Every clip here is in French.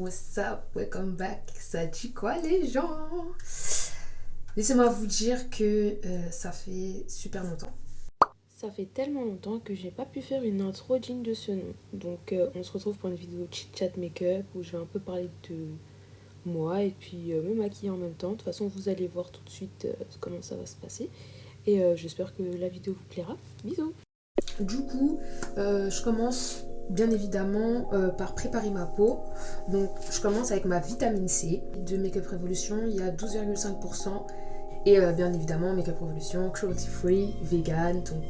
what's up, welcome back. Ça dit quoi les gens? Laissez-moi vous dire que ça fait super longtemps. Ça fait tellement longtemps que j'ai pas pu faire une intro digne de ce nom. Donc on se retrouve pour une vidéo chit-chat make-up où je vais un peu parler de moi et puis me maquiller en même temps. De toute façon vous allez voir tout de suite comment ça va se passer. Et j'espère que la vidéo vous plaira. Bisous. Du coup, je commence bien évidemment par préparer ma peau. Donc je commence avec ma vitamine C de Make Up Revolution. Il y a 12,5%. Et bien évidemment, Make Up Revolution, cruelty free, vegan, donc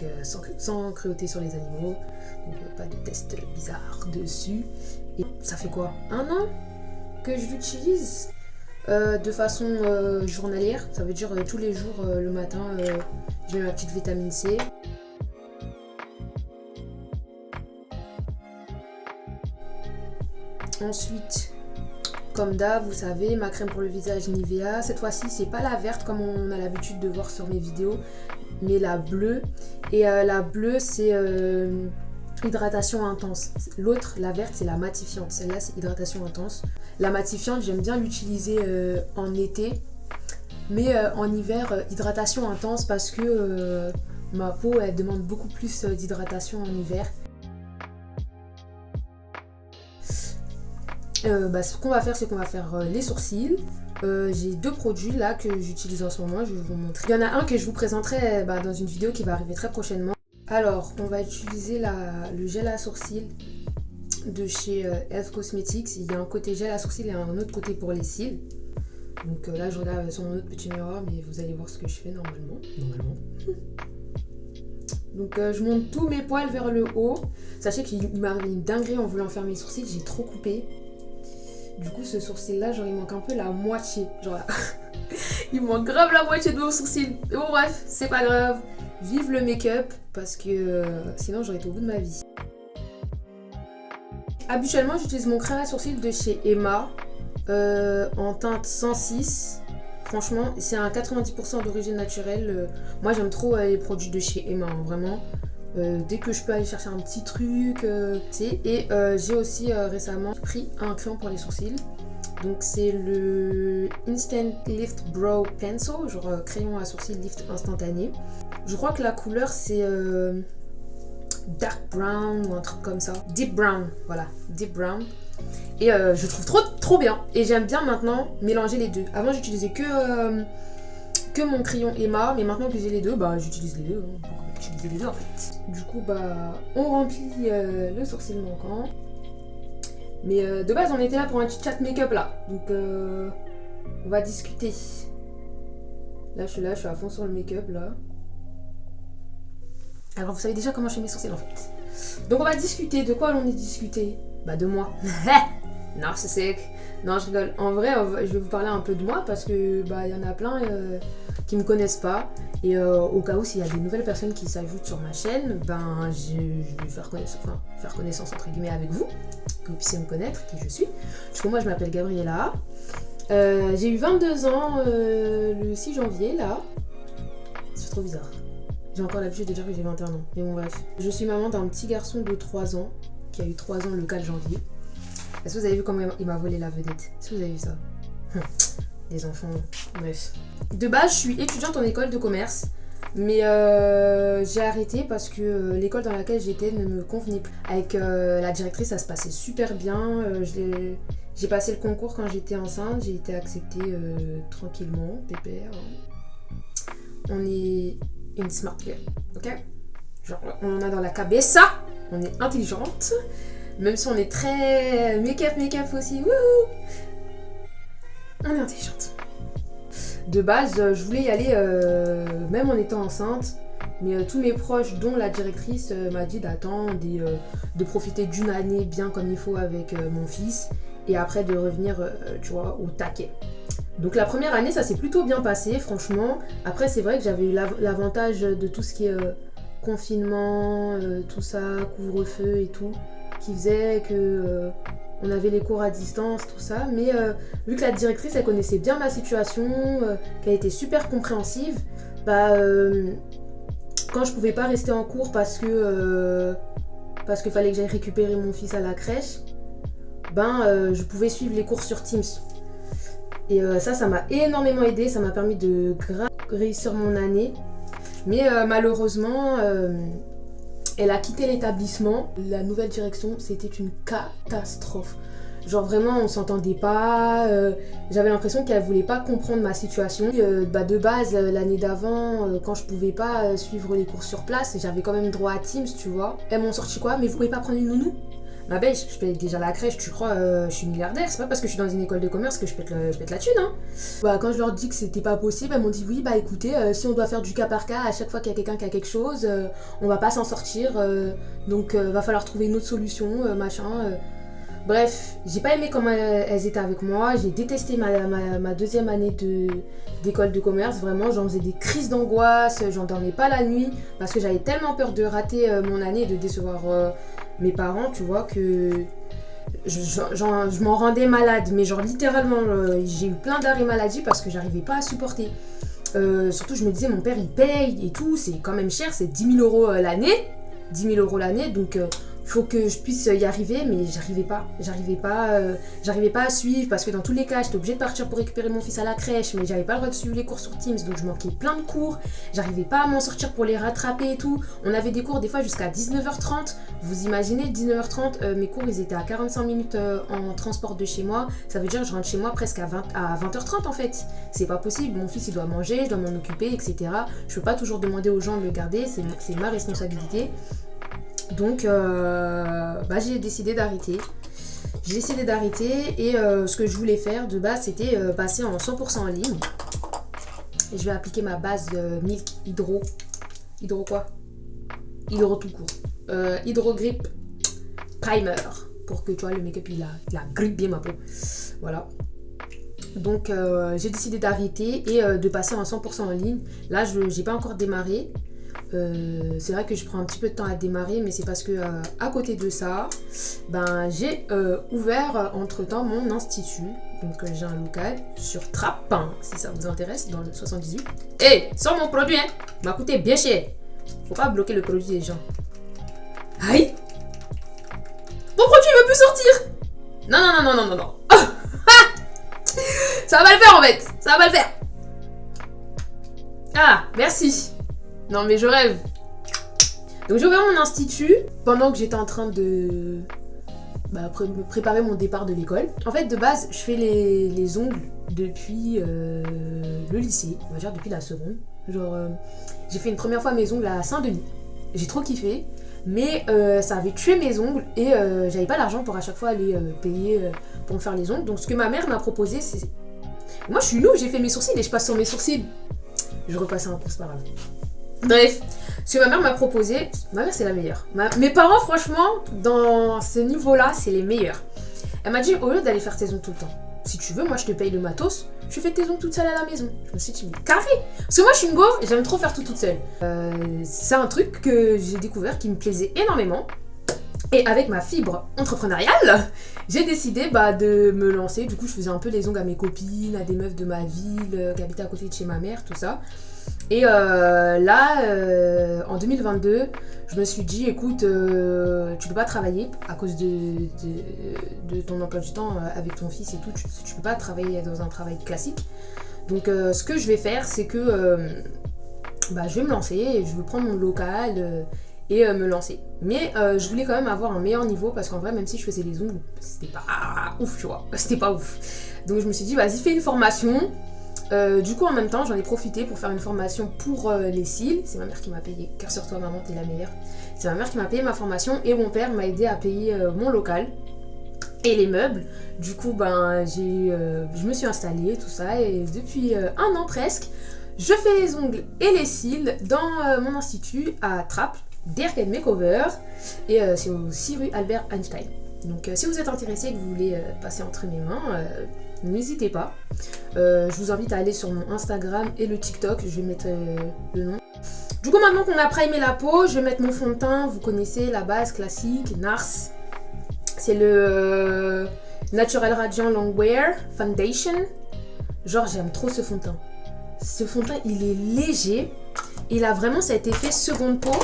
sans cruauté sur les animaux. Donc pas de test bizarre dessus. Et ça fait quoi? 1 an que je l'utilise de façon journalière. Ça veut dire tous les jours le matin, je mets ma petite vitamine C. Ensuite, comme d'hab, vous savez, ma crème pour le visage Nivea. Cette fois-ci, c'est pas la verte comme on a l'habitude de voir sur mes vidéos, mais la bleue. Et la bleue, c'est hydratation intense. L'autre, la verte, c'est la matifiante. Celle-là, c'est hydratation intense. La matifiante, j'aime bien l'utiliser en été, mais en hiver, hydratation intense parce que ma peau, elle demande beaucoup plus d'hydratation en hiver. Ce qu'on va faire, c'est qu'on va faire les sourcils. J'ai 2 produits là que j'utilise en ce moment, je vais vous montrer. Il y en a un que je vous présenterai dans une vidéo qui va arriver très prochainement. Alors, on va utiliser le gel à sourcils de chez Elf Cosmetics. Il y a un côté gel à sourcils et un autre côté pour les cils. Donc là, je regarde sur mon autre petit miroir, mais vous allez voir ce que je fais normalement. Donc je monte tous mes poils vers le haut. Sachez qu'il m'est arrivé une dinguerie en voulant faire mes sourcils, j'ai trop coupé. Du coup, ce sourcil-là, genre, il manque un peu la moitié. Genre, là. Il manque grave la moitié de mon sourcil. Mais bon, bref, c'est pas grave. Vive le make-up, parce que sinon, j'aurais été au bout de ma vie. Habituellement, j'utilise mon crème à sourcils de chez Emma en teinte 106. Franchement, c'est un 90% d'origine naturelle. Moi, j'aime trop les produits de chez Emma, hein, vraiment. Dès que je peux aller chercher un petit truc, et j'ai aussi récemment pris un crayon pour les sourcils. Donc c'est le Instant Lift Brow Pencil, genre crayon à sourcils lift instantané. Je crois que la couleur c'est dark brown ou un truc comme ça. Deep brown, voilà, deep brown. Et je trouve trop bien. Et j'aime bien maintenant mélanger les deux. Avant j'utilisais que mon crayon Emma, mais maintenant que j'ai les deux, j'utilise les deux. Utiliser les deux en fait. Du coup on remplit le sourcil manquant. Mais de base on était là pour un petit chat make-up là. Donc on va discuter. Là je suis à fond sur le make-up là. Alors vous savez déjà comment je fais mes sourcils en fait. Donc on va discuter. De quoi allons-nous discuter? De moi. Non, c'est sec. Non, je rigole. En vrai, je vais vous parler un peu de moi parce que y en a plein qui me connaissent pas. Et au cas où s'il y a des nouvelles personnes qui s'ajoutent sur ma chaîne, je vais faire connaissance entre guillemets avec vous, que vous puissiez me connaître, qui je suis. Du coup, moi, je m'appelle Gabriella. J'ai eu 22 ans le 6 janvier, là. C'est trop bizarre. J'ai encore l'habitude de dire que j'ai 21 ans. Mais bon, bref. Je suis maman d'un petit garçon de 3 ans, qui a eu 3 ans le 4 janvier. Est-ce que vous avez vu comment il m'a volé la vedette? Est-ce que vous avez vu ça? Des enfants, bref. De base, je suis étudiante en école de commerce, mais j'ai arrêté parce que l'école dans laquelle j'étais ne me convenait plus. Avec la directrice, ça se passait super bien. J'ai passé le concours quand j'étais enceinte, j'ai été acceptée tranquillement, pépère. On est une smart girl, ok? Genre, on en a dans la cabeza, on est intelligente. Même si on est très make-up aussi, wouhou, on est intelligente. De base, je voulais y aller même en étant enceinte, mais tous mes proches, dont la directrice, m'a dit d'attendre et de profiter d'une année bien comme il faut avec mon fils, et après de revenir, tu vois, au taquet. Donc la première année, ça s'est plutôt bien passé, franchement. Après, c'est vrai que j'avais eu l'avantage de tout ce qui est confinement, tout ça, couvre-feu et tout, qui faisait que on avait les cours à distance, tout ça. Mais vu que la directrice, elle connaissait bien ma situation, qu'elle était super compréhensive, quand je pouvais pas rester en cours parce qu'il fallait que j'aille récupérer mon fils à la crèche, je pouvais suivre les cours sur Teams. Et ça m'a énormément aidé, ça m'a permis de réussir mon année. Mais malheureusement, elle a quitté l'établissement. La nouvelle direction, c'était une catastrophe. Genre vraiment, on s'entendait pas. J'avais l'impression qu'elle voulait pas comprendre ma situation. De base, l'année d'avant, quand je pouvais pas suivre les cours sur place, j'avais quand même droit à Teams, tu vois. Elles m'ont sorti quoi? Mais vous pouvez pas prendre une nounou? Ma belle, je paye déjà la crèche, tu crois, je suis milliardaire. C'est pas parce que je suis dans une école de commerce que je pète la thune, hein. Quand je leur dis que c'était pas possible, elles m'ont dit oui, écoutez, si on doit faire du cas par cas, à chaque fois qu'il y a quelqu'un qui a quelque chose, on va pas s'en sortir, donc va falloir trouver une autre solution, machin. Bref, j'ai pas aimé comment elles étaient avec moi, j'ai détesté ma deuxième année d'école de commerce, vraiment, j'en faisais des crises d'angoisse, j'en dormais pas la nuit, parce que j'avais tellement peur de rater mon année et de décevoir mes parents, tu vois, que je m'en rendais malade, mais genre littéralement, j'ai eu plein d'arrêts maladie parce que j'arrivais pas à supporter. Surtout, je me disais, mon père il paye et tout, c'est quand même cher, c'est 10 000 euros l'année, 10 000 euros l'année, donc faut que je puisse y arriver, mais j'arrivais pas à suivre parce que dans tous les cas j'étais obligée de partir pour récupérer mon fils à la crèche, mais j'avais pas le droit de suivre les cours sur Teams, donc je manquais plein de cours, j'arrivais pas à m'en sortir pour les rattraper et tout. On avait des cours des fois jusqu'à 19h30, vous imaginez 19h30, mes cours ils étaient à 45 minutes en transport de chez moi, ça veut dire que je rentre chez moi presque à 20h30 en fait, c'est pas possible, mon fils il doit manger, je dois m'en occuper, etc. Je peux pas toujours demander aux gens de le garder, c'est ma responsabilité. Donc j'ai décidé d'arrêter. Et ce que je voulais faire de base c'était passer en 100% en ligne. Et je vais appliquer ma base Milk Hydro. Hydro quoi? Hydro tout court. Hydro Grip Primer. Pour que tu vois le make-up il a grippe bien ma peau. Voilà. Donc j'ai décidé d'arrêter et de passer en 100% en ligne. Là j'ai pas encore démarré. C'est vrai que je prends un petit peu de temps à démarrer, mais c'est parce que à côté de ça, j'ai ouvert entre temps mon institut. Donc j'ai un local sur Trappes, hein, si ça vous intéresse, dans le 78. Hey, sors mon produit, hein, m'a coûté bien cher. Faut pas bloquer le produit des gens. Aïe, mon produit ne veut plus sortir. Non. Ça va le faire en fait, ça va le faire. Ah, merci. Non mais je rêve. Donc j'ai ouvert mon institut pendant que j'étais en train de préparer mon départ de l'école. En fait de base je fais les ongles depuis le lycée, on va dire depuis la seconde. J'ai fait une première fois mes ongles à Saint-Denis. J'ai trop kiffé, mais ça avait tué mes ongles et j'avais pas l'argent pour à chaque fois aller payer pour me faire les ongles. Donc ce que ma mère m'a proposé c'est... Moi je suis loup, j'ai fait mes sourcils et je passe sur mes sourcils. Je repasse un coup, c'est pas grave. Bref, ce que ma mère m'a proposé, ma mère c'est la meilleure. Mes parents franchement, dans ce niveau-là, c'est les meilleurs. Elle m'a dit, au lieu d'aller faire tes ongles tout le temps, si tu veux, moi je te paye le matos, tu fais tes ongles toute seule à la maison. Je me suis dit, mais carré. Parce que moi je suis une go et j'aime trop faire tout toute seule. C'est un truc que j'ai découvert qui me plaisait énormément. Et avec ma fibre entrepreneuriale, j'ai décidé de me lancer. Du coup, je faisais un peu les ongles à mes copines, à des meufs de ma ville qui habitaient à côté de chez ma mère, tout ça. Et en 2022, je me suis dit, écoute, tu peux pas travailler à cause de ton emploi du temps avec ton fils et tout. Tu peux pas travailler dans un travail classique. Donc, ce que je vais faire, c'est que je vais me lancer, je vais prendre mon local et me lancer. Mais je voulais quand même avoir un meilleur niveau parce qu'en vrai, même si je faisais les ongles, c'était pas ouf, tu vois. C'était pas ouf. Donc, je me suis dit, vas-y, fais une formation. Du coup en même temps j'en ai profité pour faire une formation pour les cils. C'est ma mère qui m'a payé, car sur toi maman t'es la meilleure. C'est ma mère qui m'a payé ma formation et mon père m'a aidé à payer mon local et les meubles. Du coup je me suis installée tout ça et depuis un an presque je fais les ongles et les cils dans mon institut à Trappes, Derken Makeover, et c'est au 6 rue Albert Einstein. Donc si vous êtes intéressé et que vous voulez passer entre mes mains, n'hésitez pas. Je vous invite à aller sur mon Instagram et le TikTok, je vais mettre le nom. Du coup maintenant qu'on a primé la peau, je vais mettre mon fond de teint, vous connaissez la base classique, NARS. C'est le Natural Radiant Longwear Foundation. Genre j'aime trop ce fond de teint. Ce fond de teint il est léger, il a vraiment cet effet seconde peau.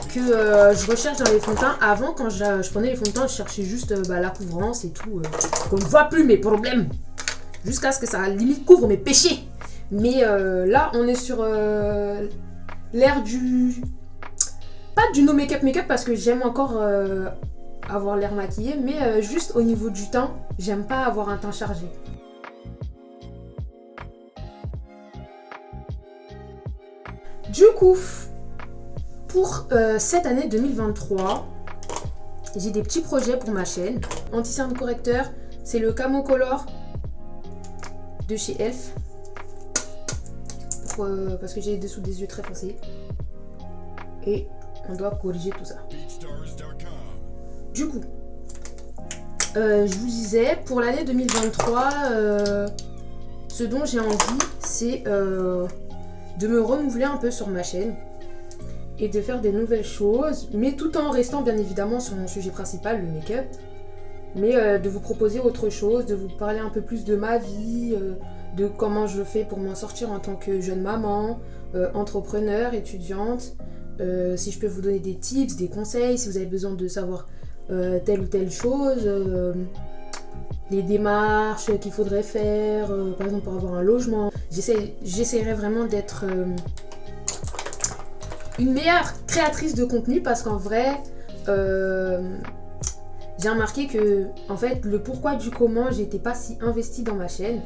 que je recherche dans les fonds de teint. Avant, quand je prenais les fonds de teint, je cherchais juste la couvrance et tout. Qu'on ne voit plus mes problèmes. Jusqu'à ce que ça limite couvre mes péchés. Mais là, on est sur l'ère du... Pas du no make-up parce que j'aime encore avoir l'air maquillée. Mais juste au niveau du teint, j'aime pas avoir un teint chargé. Du coup, pour cette année 2023, j'ai des petits projets pour ma chaîne. Anti-cerne correcteur, c'est le Camo Color de chez Elf. Parce que j'ai les dessous des yeux très foncés. Et on doit corriger tout ça. Du coup, je vous disais, pour l'année 2023, ce dont j'ai envie, c'est de me renouveler un peu sur ma chaîne et de faire des nouvelles choses, mais tout en restant bien évidemment sur mon sujet principal, le make-up, mais de vous proposer autre chose, de vous parler un peu plus de ma vie, de comment je fais pour m'en sortir en tant que jeune maman, entrepreneur, étudiante, si je peux vous donner des tips, des conseils, si vous avez besoin de savoir telle ou telle chose, les démarches qu'il faudrait faire, par exemple pour avoir un logement. J'essaierai vraiment d'être une meilleure créatrice de contenu parce qu'en vrai, j'ai remarqué que en fait, le pourquoi du comment, j'étais pas si investie dans ma chaîne.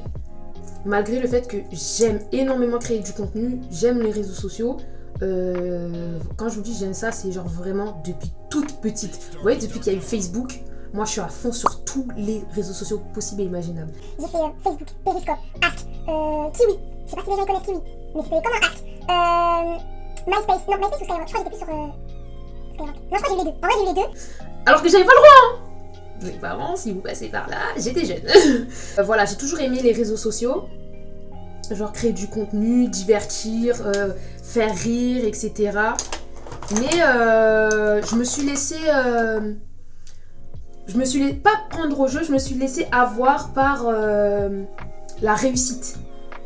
Malgré le fait que j'aime énormément créer du contenu, j'aime les réseaux sociaux. Quand je vous dis j'aime ça, c'est genre vraiment depuis toute petite. Vous voyez, depuis qu'il y a eu Facebook, moi je suis à fond sur tous les réseaux sociaux possibles et imaginables. J'ai fait Facebook, Periscope, Ask, Kiwi. Je sais pas si les gens connaissent Kiwi, mais c'était comme un Ask. MySpace, non, MySpace ou Skyrock. Je crois que j'étais plus sur Skyrock. Non, je crois que j'ai eu les deux. En vrai, j'ai eu les deux. Alors que j'avais pas le droit, hein. Mes parents, si vous passez par là, j'étais jeune. Voilà, j'ai toujours aimé les réseaux sociaux. Genre créer du contenu, divertir, faire rire, etc. Mais je me suis laissée... pas prendre au jeu, je me suis laissée avoir par la réussite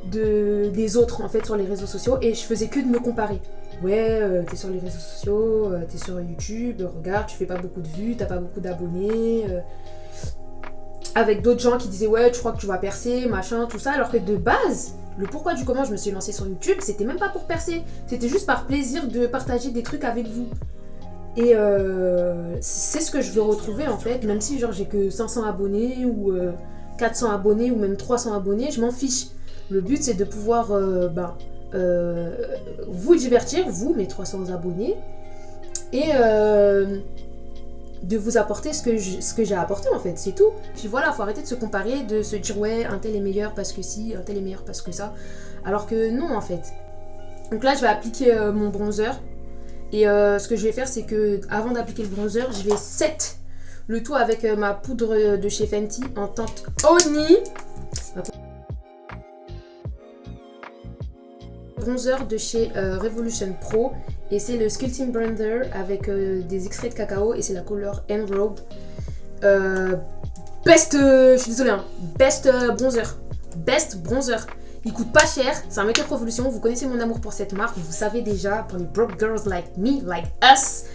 des autres en fait sur les réseaux sociaux et je faisais que de me comparer. Ouais, t'es sur les réseaux sociaux, t'es sur YouTube, regarde, tu fais pas beaucoup de vues, t'as pas beaucoup d'abonnés. Avec d'autres gens qui disaient ouais, tu crois que tu vas percer, machin, tout ça, alors que de base, le pourquoi du comment je me suis lancée sur YouTube, c'était même pas pour percer, c'était juste par plaisir de partager des trucs avec vous. Et c'est ce que je veux retrouver en fait, même si genre j'ai que 500 abonnés ou 400 abonnés ou même 300 abonnés, je m'en fiche. Le but c'est de pouvoir vous divertir, vous mes 300 abonnés, et de vous apporter ce que j'ai apporté en fait, c'est tout. Puis voilà, faut arrêter de se comparer, de se dire ouais un tel est meilleur parce que si, un tel est meilleur parce que ça, alors que non en fait. Donc là je vais appliquer mon bronzer. Et ce que je vais faire, c'est que avant d'appliquer le bronzer, je vais set le tout avec ma poudre de chez Fenty en teinte Oni. Bronzer de chez Revolution Pro. Et c'est le Sculpting Bronzer avec des extraits de cacao. Et c'est la couleur Enrobe. Je suis désolée, hein, best bronzer. Il coûte pas cher, c'est un Make-up Revolution, vous connaissez mon amour pour cette marque, vous savez déjà, pour les broke girls like me, like us,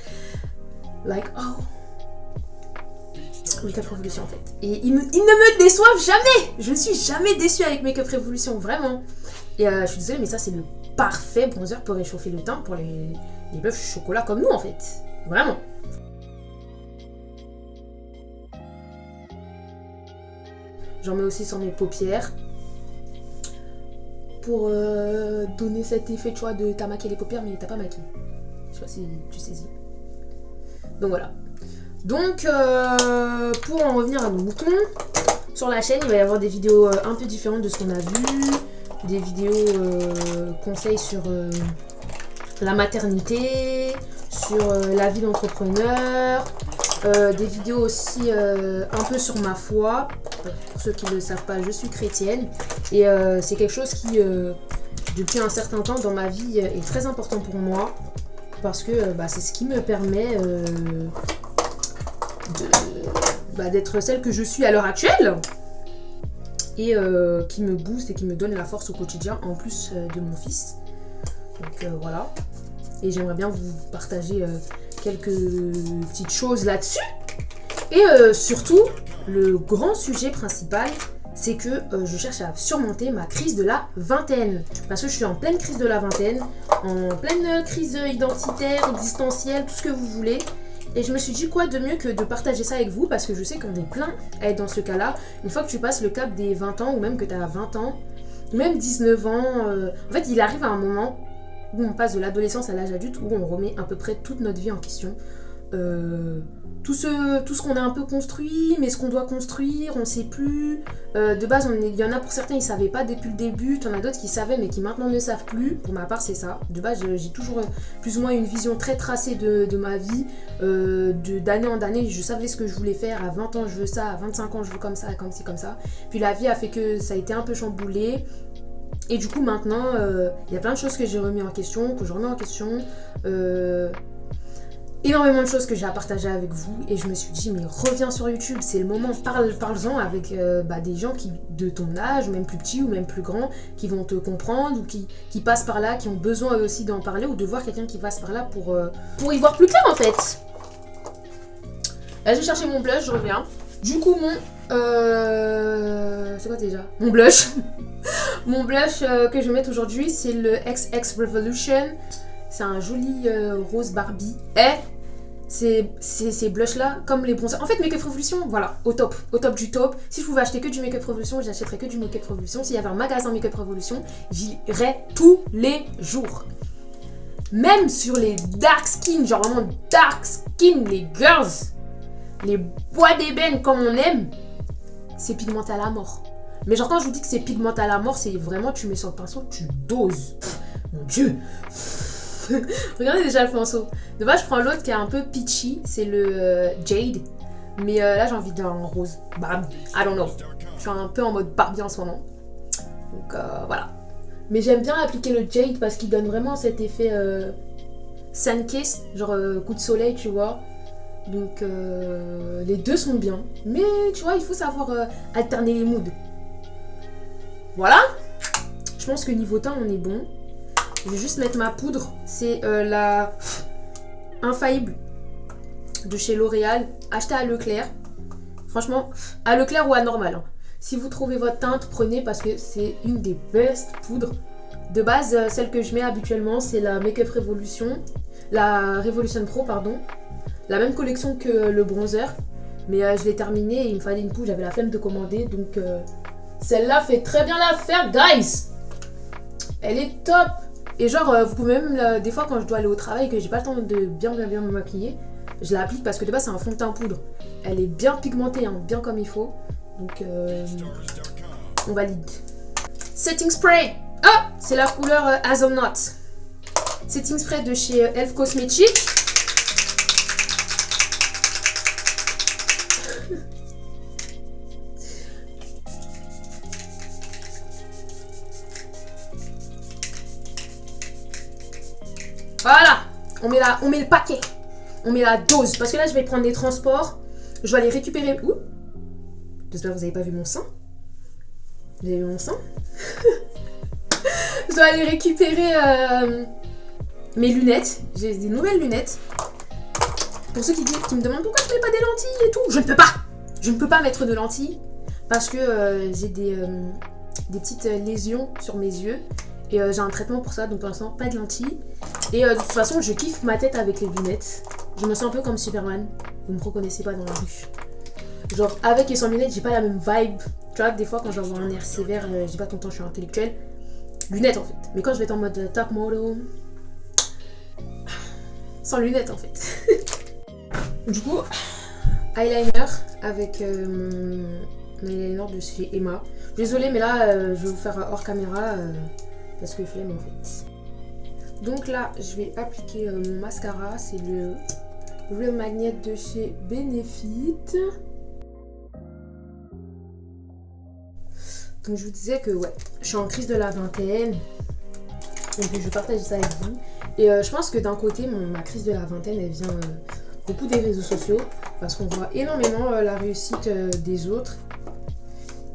like oh, Make-up Revolution en fait. Et ils ne me déçoivent jamais, je ne suis jamais déçue avec Make-up Revolution, vraiment. Et je suis désolée, mais ça c'est le parfait bronzer pour réchauffer le teint pour les meufs chocolat comme nous en fait, vraiment. J'en mets aussi sur mes paupières. Pour donner cet effet, tu vois, de t'as maquillé les paupières mais t'as pas maquillé. Je sais pas si tu saisis. Donc voilà. Donc pour en revenir à nos moutons, sur la chaîne il va y avoir des vidéos un peu différentes de ce qu'on a vu, des vidéos conseils sur la maternité, sur la vie d'entrepreneur, des vidéos aussi un peu sur ma foi. Pour ceux qui ne le savent pas, je suis chrétienne et c'est quelque chose qui depuis un certain temps dans ma vie est très important pour moi parce que c'est ce qui me permet d'être celle que je suis à l'heure actuelle et qui me booste et qui me donne la force au quotidien en plus de mon fils. Donc voilà. Et j'aimerais bien vous partager quelques petites choses là-dessus. Et surtout, le grand sujet principal, c'est que je cherche à surmonter ma crise de la vingtaine. Parce que je suis en pleine crise de la vingtaine, en pleine crise identitaire, existentielle, tout ce que vous voulez. Et je me suis dit quoi de mieux que de partager ça avec vous, parce que je sais qu'on est plein à être dans ce cas-là. Une fois que tu passes le cap des 20 ans, ou même que tu as 20 ans, ou même 19 ans, en fait il arrive à un moment où on passe de l'adolescence à l'âge adulte, où on remet à peu près toute notre vie en question. Tout ce qu'on a un peu construit, mais ce qu'on doit construire, on ne sait plus. De base, il y en a pour certains, ils ne savaient pas depuis le début. Il y en a d'autres qui savaient, mais qui maintenant ne savent plus. Pour ma part, c'est ça. De base, j'ai toujours plus ou moins une vision très tracée de ma vie. D'année en année, je savais ce que je voulais faire. À 20 ans, je veux ça. À 25 ans, je veux comme ça, comme ci, comme ça. Puis la vie a fait que ça a été un peu chamboulé. Et du coup, maintenant, il y a plein de choses que j'ai remis en question, que je remets en question. Énormément de choses que j'ai à partager avec vous, et je me suis dit mais reviens sur YouTube, c'est le moment, parle-en avec des gens de ton âge, ou même plus petits ou même plus grands, qui vont te comprendre, ou qui passent par là, qui ont besoin eux aussi d'en parler, ou de voir quelqu'un qui passe par là pour y voir plus clair en fait. Là je vais chercher mon blush, je reviens. Du coup c'est quoi déjà? Mon blush. Mon blush que je vais mettre aujourd'hui, c'est le XX Revolution. C'est un joli rose Barbie. Ces blushs là, comme les bronzers. En fait, Make Up Revolution, voilà, au top du top. Si je pouvais acheter que du Make Up Revolution, j'achèterais que du Make Up Revolution. S'il y avait un magasin Make Up Revolution, j'irais tous les jours. Même sur les dark skin, genre vraiment dark skin, les girls, les bois d'ébène comme on aime, c'est pigmenté à la mort. Mais genre quand je vous dis que c'est pigmenté à la mort, c'est vraiment tu mets sur le pinceau, tu doses. Mon Dieu. Regardez déjà le pinceau. De base, je prends l'autre qui est un peu peachy, c'est le Jade. Mais là, j'ai envie d'un rose. Barbie, I don't know. Je suis un peu en mode Barbie en ce moment. Donc voilà. Mais j'aime bien appliquer le Jade parce qu'il donne vraiment cet effet sun-kissed, genre coup de soleil, tu vois. Donc les deux sont bien. Mais tu vois, il faut savoir alterner les moods. Voilà. Je pense que niveau teint, on est bon. Je vais juste mettre ma poudre. C'est la Infaillible de chez L'Oréal. Achetée à Leclerc. Franchement, à Leclerc ou à Normal. Hein. Si vous trouvez votre teinte, prenez parce que c'est une des best poudres. De base, celle que je mets habituellement, c'est la Make Up Revolution. La Revolution Pro, pardon. La même collection que le bronzer. Mais je l'ai terminée et il me fallait une poudre. J'avais la flemme de commander. Donc celle-là fait très bien l'affaire, guys. Elle est top. Et genre, vous pouvez même, des fois quand je dois aller au travail et que j'ai pas le temps de bien me maquiller, je l'applique parce que de base c'est un fond de teint poudre. Elle est bien pigmentée, hein, bien comme il faut. Donc, on valide. Setting spray. Ah, c'est la couleur Hazelnut. Setting spray de chez Elf Cosmetics. Voilà, on met le paquet, on met la dose. Parce que là, je vais prendre les transports, je vais aller récupérer... Ouh, j'espère que vous n'avez pas vu mon sein. Vous avez vu mon sein? Je dois aller récupérer mes lunettes. J'ai des nouvelles lunettes. Pour ceux qui me demandent pourquoi je mets pas des lentilles et tout, je ne peux pas. Je ne peux pas mettre de lentilles parce que j'ai des petites lésions sur mes yeux. Et j'ai un traitement pour ça, donc pour l'instant, pas de lentilles. Et de toute façon, je kiffe ma tête avec les lunettes. Je me sens un peu comme Superman. Vous me reconnaissez pas dans la rue. Genre, avec et sans lunettes, j'ai pas la même vibe. Tu vois, des fois, quand j'envoie un air sévère, je dis pas tout le temps, je suis intellectuelle. Lunettes, en fait. Mais quand je vais être en mode top model... sans lunettes, en fait. Du coup, eyeliner avec mon eyeliner de chez Emma. Désolée, mais là, je vais vous faire hors caméra... parce que flemme en fait. Donc là, je vais appliquer mon mascara. C'est le Real Magnet de chez Benefit. Donc je vous disais que ouais, je suis en crise de la vingtaine. Donc je vais partager ça avec vous. Et je pense que d'un côté, ma crise de la vingtaine, elle vient beaucoup des réseaux sociaux. Parce qu'on voit énormément la réussite des autres.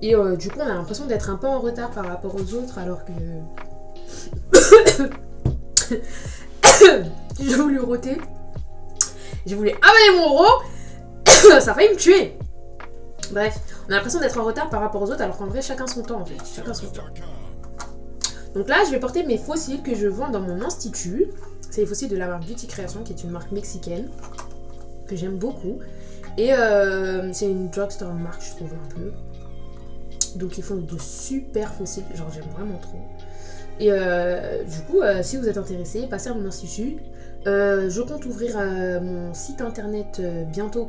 Et du coup, on a l'impression d'être un peu en retard par rapport aux autres, alors que... J'ai voulu roter. J'ai voulu avaler mon euro. Ça a failli me tuer. Bref, on a l'impression d'être en retard par rapport aux autres alors qu'en vrai chacun son temps en fait. Chacun son temps. Donc là je vais porter mes fossiles que je vends dans mon institut. C'est les fossiles de la marque Beauty Création qui est une marque mexicaine que j'aime beaucoup. Et c'est une drugstore marque je trouve un peu. Donc ils font de super fossiles, genre j'aime vraiment trop. Et du coup si vous êtes intéressé, passez à mon institut. Je compte ouvrir mon site internet bientôt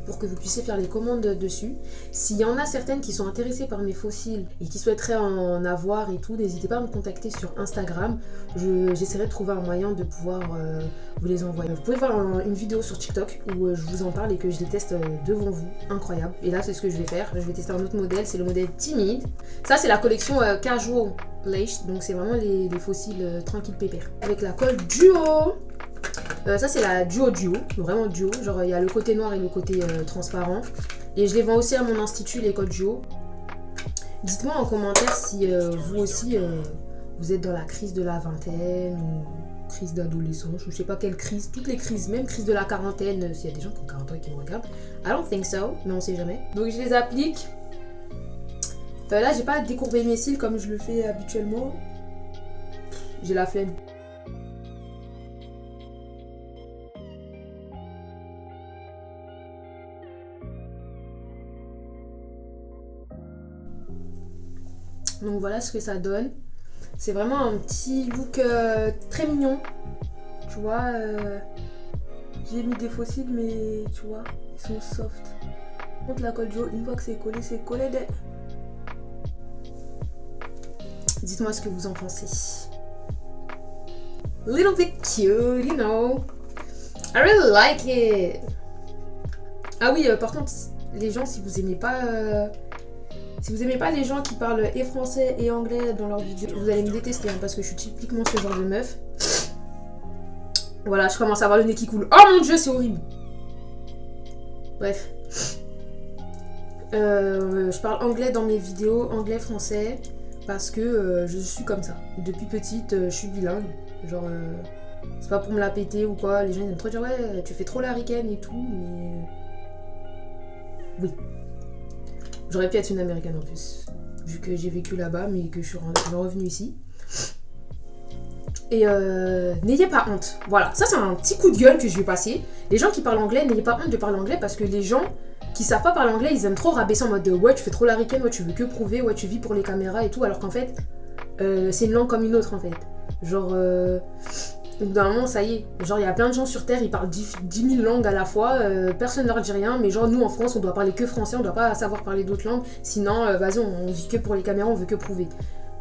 pour que vous puissiez faire les commandes dessus. S'il y en a certaines qui sont intéressées par mes fossiles et qui souhaiteraient en avoir et tout, n'hésitez pas à me contacter sur Instagram. J'essaierai de trouver un moyen de pouvoir vous les envoyer. Vous pouvez voir une vidéo sur TikTok où je vous en parle et que je les teste devant vous. Incroyable. Et là c'est ce que je vais faire. Je vais tester un autre modèle, c'est le modèle Timide. Ça c'est la collection Casual Lace, donc c'est vraiment les fossiles tranquille pépère. Avec la colle Duo. Ça c'est la duo, vraiment duo, genre il y a le côté noir et le côté transparent. Et je les vends aussi à mon institut, l'école duo. Dites-moi en commentaire si vous aussi vous êtes dans la crise de la vingtaine ou crise d'adolescence ou je sais pas quelle crise, toutes les crises, même crise de la quarantaine, s'il y a des gens qui ont 40 ans et qui me regardent. I don't think so, mais on sait jamais. Donc je les applique. Là j'ai pas décourbé mes cils comme je le fais habituellement. J'ai la flemme. Donc voilà ce que ça donne. C'est vraiment un petit look très mignon. Tu vois, j'ai mis des fossiles mais tu vois, ils sont soft. Contre la colle Joe, une fois que c'est collé des... Dites-moi ce que vous en pensez. Little bit cute, you know. I really like it. Ah oui, par contre, les gens, si vous aimez pas... Si vous aimez pas les gens qui parlent et français et anglais dans leurs vidéos, vous allez me détester hein, parce que je suis typiquement ce genre de meuf. Voilà, je commence à avoir le nez qui coule. Oh mon dieu, c'est horrible. Bref. Je parle anglais dans mes vidéos, anglais-français, parce que je suis comme ça. Depuis petite, je suis bilingue. Genre, c'est pas pour me la péter ou quoi. Les gens ils aiment trop dire ouais, tu fais trop la ricaine et tout, mais... Oui. J'aurais pu être une américaine en plus, vu que j'ai vécu là-bas, mais que je suis revenue ici. Et n'ayez pas honte. Voilà, ça c'est un petit coup de gueule que je vais passer. Les gens qui parlent anglais, n'ayez pas honte de parler anglais parce que les gens qui savent pas parler anglais, ils aiment trop rabaisser en mode de ouais, tu fais trop la ricaine, ouais, tu veux que prouver, ouais, tu vis pour les caméras et tout, alors qu'en fait, c'est une langue comme une autre en fait. Genre, au bout d'un moment, ça y est. Genre, il y a plein de gens sur Terre, ils parlent 10 000 langues à la fois, personne ne leur dit rien, mais genre, nous en France, on doit parler que français, on doit pas savoir parler d'autres langues, sinon, vas-y, on vit que pour les caméras, on veut que prouver.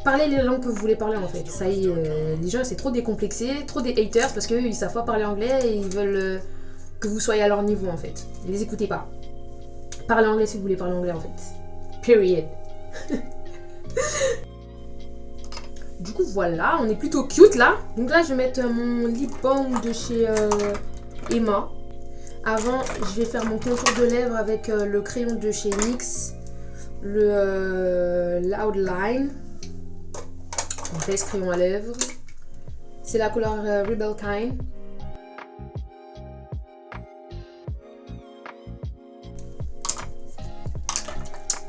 Parlez les langues que vous voulez parler en fait. Ça y est, les gens, c'est trop décomplexé, trop des haters, parce qu'eux, ils savent pas parler anglais et ils veulent que vous soyez à leur niveau en fait. Ne les écoutez pas. Parlez anglais si vous voulez parler anglais en fait. Period. Du coup voilà, on est plutôt cute là. Donc là je vais mettre mon lip balm de chez Emma. Avant je vais faire mon contour de lèvres avec le crayon de chez NYX. Le Loud Line. On fait ce crayon à lèvres. C'est la couleur Rebel Kind.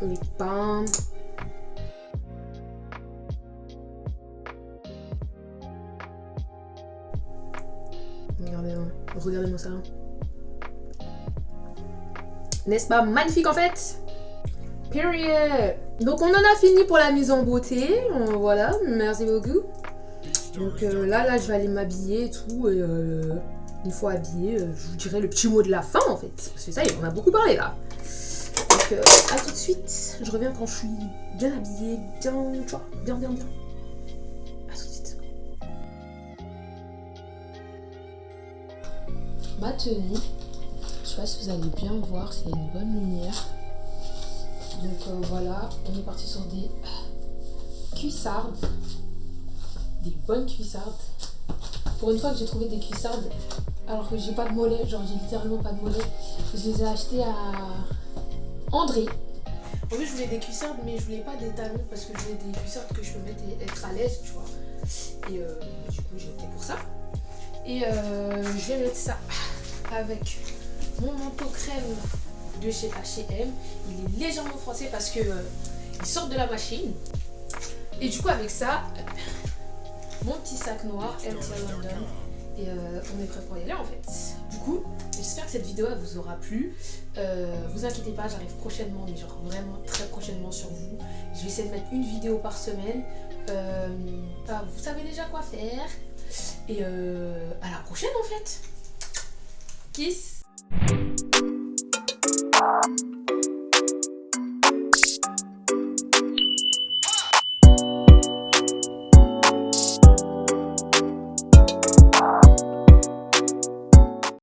Lip balm. Regardez-moi ça. N'est-ce pas magnifique en fait? Period. Donc on en a fini pour la mise en beauté. Voilà, merci beaucoup. Donc là je vais aller m'habiller et tout. Et une fois habillée, je vous dirai le petit mot de la fin en fait. Parce que ça y est, on a beaucoup parlé là. Donc à tout de suite. Je reviens quand je suis bien habillée, bien, tu vois, bien. À tout de suite. Ma tenue, je sais pas si vous allez bien voir, s'il y a une bonne lumière. Donc voilà, on est parti sur des cuissardes, des bonnes cuissardes. Pour une fois que j'ai trouvé des cuissardes, alors que j'ai pas de mollet, genre j'ai littéralement pas de mollet, je les ai achetées à André. En fait je voulais des cuissardes mais je voulais pas des talons parce que je voulais des cuissardes que je peux mettre et être à l'aise, tu vois. Et du coup j'ai opté pour ça. Et je vais mettre ça avec mon manteau crème de chez H&M. Il est légèrement froissé parce que il sort de la machine. Et du coup avec ça, mon petit sac noir MT London. Et on est prêt pour y aller en fait. Du coup, j'espère que cette vidéo elle vous aura plu. Vous inquiétez pas, j'arrive prochainement, mais genre vraiment très prochainement sur vous. Je vais essayer de mettre une vidéo par semaine. Vous savez déjà quoi faire. Et à la prochaine en fait. Kiss.